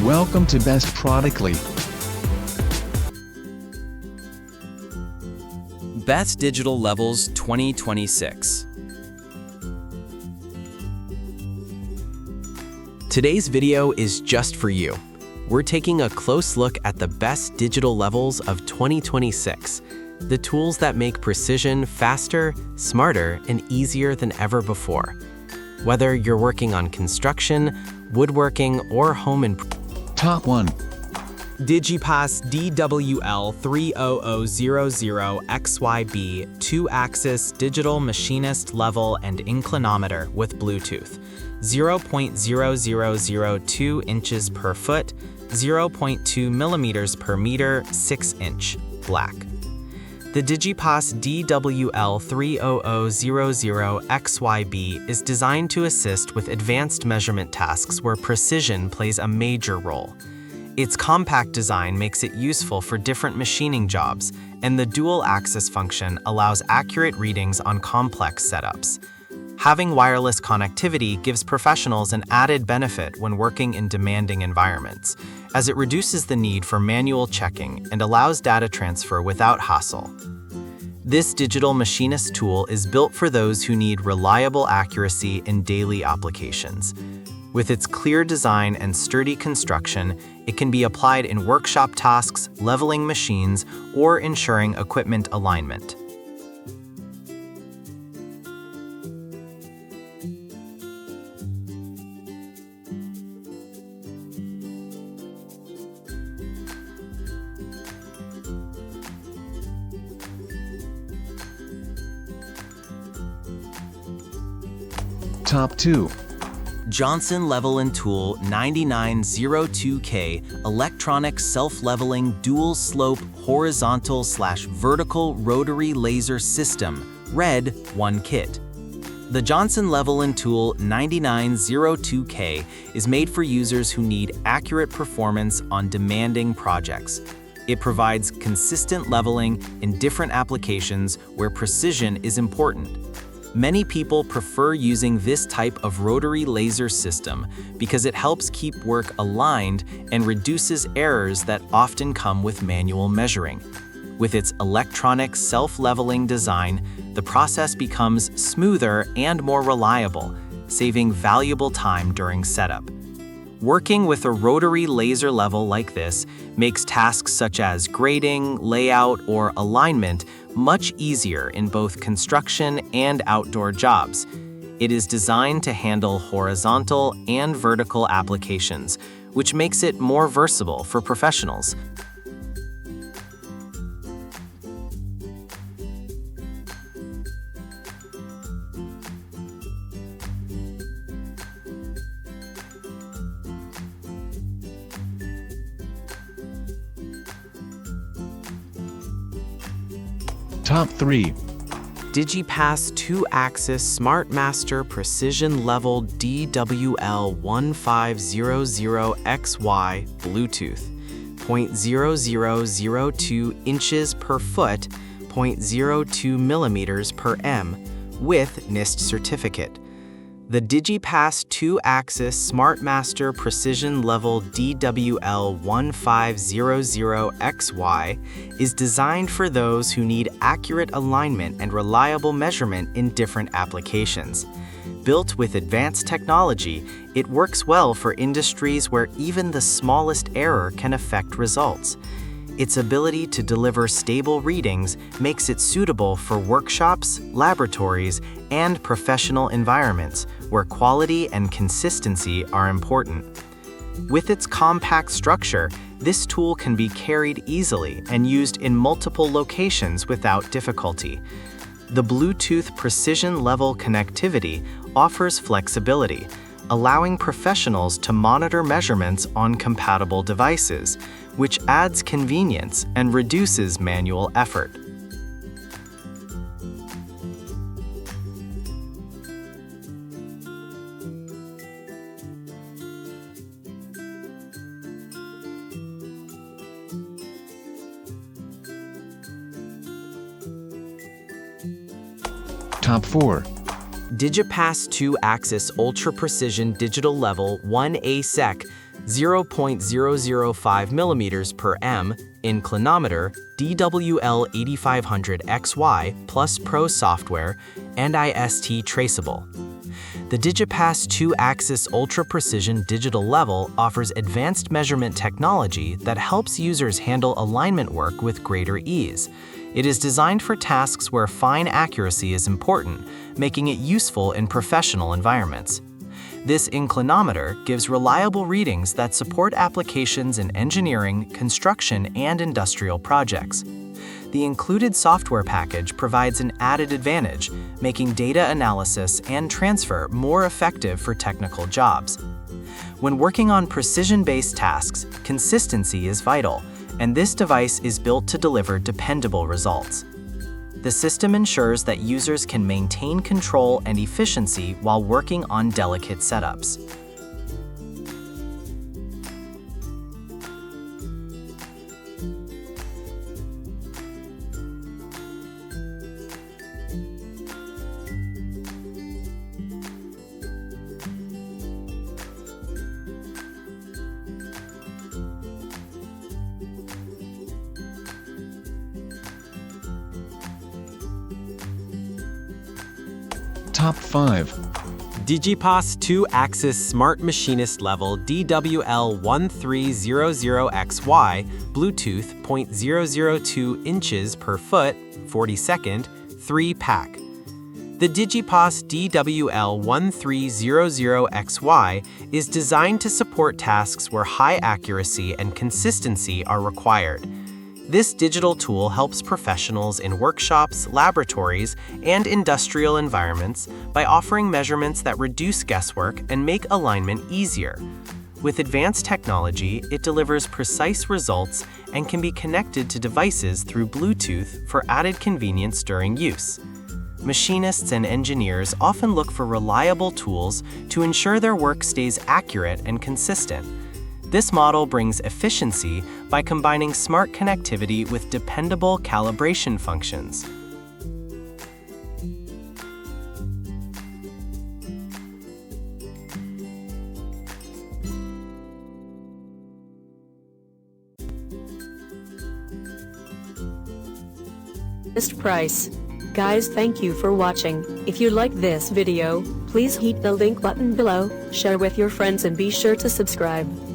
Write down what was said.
Welcome to Best Productly. Best Digital Levels 2026. Today's video is just for you. We're taking a close look at the best digital levels of 2026, the tools that make precision faster, smarter, and easier than ever before. Whether you're working on construction, woodworking, or home improvement. Top 1. Digi-Pas DWL3000XY-B 2-axis digital machinist level and inclinometer with Bluetooth, 0.0002 inches per foot, 0.2 millimeters per meter, 6-inch, black. The Digi-Pas DWL3000XY-B is designed to assist with advanced measurement tasks where precision plays a major role. Its compact design makes it useful for different machining jobs, and the dual-axis function allows accurate readings on complex setups. Having wireless connectivity gives professionals an added benefit when working in demanding environments, as it reduces the need for manual checking and allows data transfer without hassle. This digital machinist tool is built for those who need reliable accuracy in daily applications. With its clear design and sturdy construction, it can be applied in workshop tasks, leveling machines, or ensuring equipment alignment. Top 2. Johnson Level & Tool 9902K Electronic Self-Leveling Dual-Slope Horizontal/Vertical Rotary Laser System, Red 1 Kit. The Johnson Level & Tool 9902K is made for users who need accurate performance on demanding projects. It provides consistent leveling in different applications where precision is important. Many people prefer using this type of rotary laser system because it helps keep work aligned and reduces errors that often come with manual measuring. With its electronic self-leveling design, the process becomes smoother and more reliable, saving valuable time during setup. Working with a rotary laser level like this makes tasks such as grading, layout, or alignment much easier in both construction and outdoor jobs. It is designed to handle horizontal and vertical applications, which makes it more versatile for professionals. Top 3. Digi-Pas 2-axis Smart Master Precision Level DWL1500XY Bluetooth, 0.0002 inches per foot, 0.02 millimeters per m, with NIST certificate. The Digi-Pas 2-axis Smart Master Precision Level DWL1500XY is designed for those who need accurate alignment and reliable measurement in different applications. Built with advanced technology, it works well for industries where even the smallest error can affect results. Its ability to deliver stable readings makes it suitable for workshops, laboratories, and professional environments where quality and consistency are important. With its compact structure, this tool can be carried easily and used in multiple locations without difficulty. The Bluetooth precision level connectivity offers flexibility, allowing professionals to monitor measurements on compatible devices, which adds convenience and reduces manual effort. Top 4. Digi-Pas 2-axis ultra-precision digital level 1A sec 0.005 mm per m Inclinometer DWL8500XY plus Pro software and NIST-Traceable. The Digi-Pas 2-axis ultra-precision digital level offers advanced measurement technology that helps users handle alignment work with greater ease. It is designed for tasks where fine accuracy is important, making it useful in professional environments. This inclinometer gives reliable readings that support applications in engineering, construction, and industrial projects. The included software package provides an added advantage, making data analysis and transfer more effective for technical jobs. When working on precision-based tasks, consistency is vital, and this device is built to deliver dependable results. The system ensures that users can maintain control and efficiency while working on delicate setups. Top 5. Digi-Pas 2-axis Smart Machinist Level DWL1500XY Bluetooth 0.002 inches per foot, 42nd, 3-pack. The Digi-Pas DWL1500XY is designed to support tasks where high accuracy and consistency are required. This digital tool helps professionals in workshops, laboratories, and industrial environments by offering measurements that reduce guesswork and make alignment easier. With advanced technology, it delivers precise results and can be connected to devices through Bluetooth for added convenience during use. Machinists and engineers often look for reliable tools to ensure their work stays accurate and consistent. This model brings efficiency by combining smart connectivity with dependable calibration functions. Best price. Guys, thank you for watching. If you like this video, please hit the link button below, share with your friends and be sure to subscribe.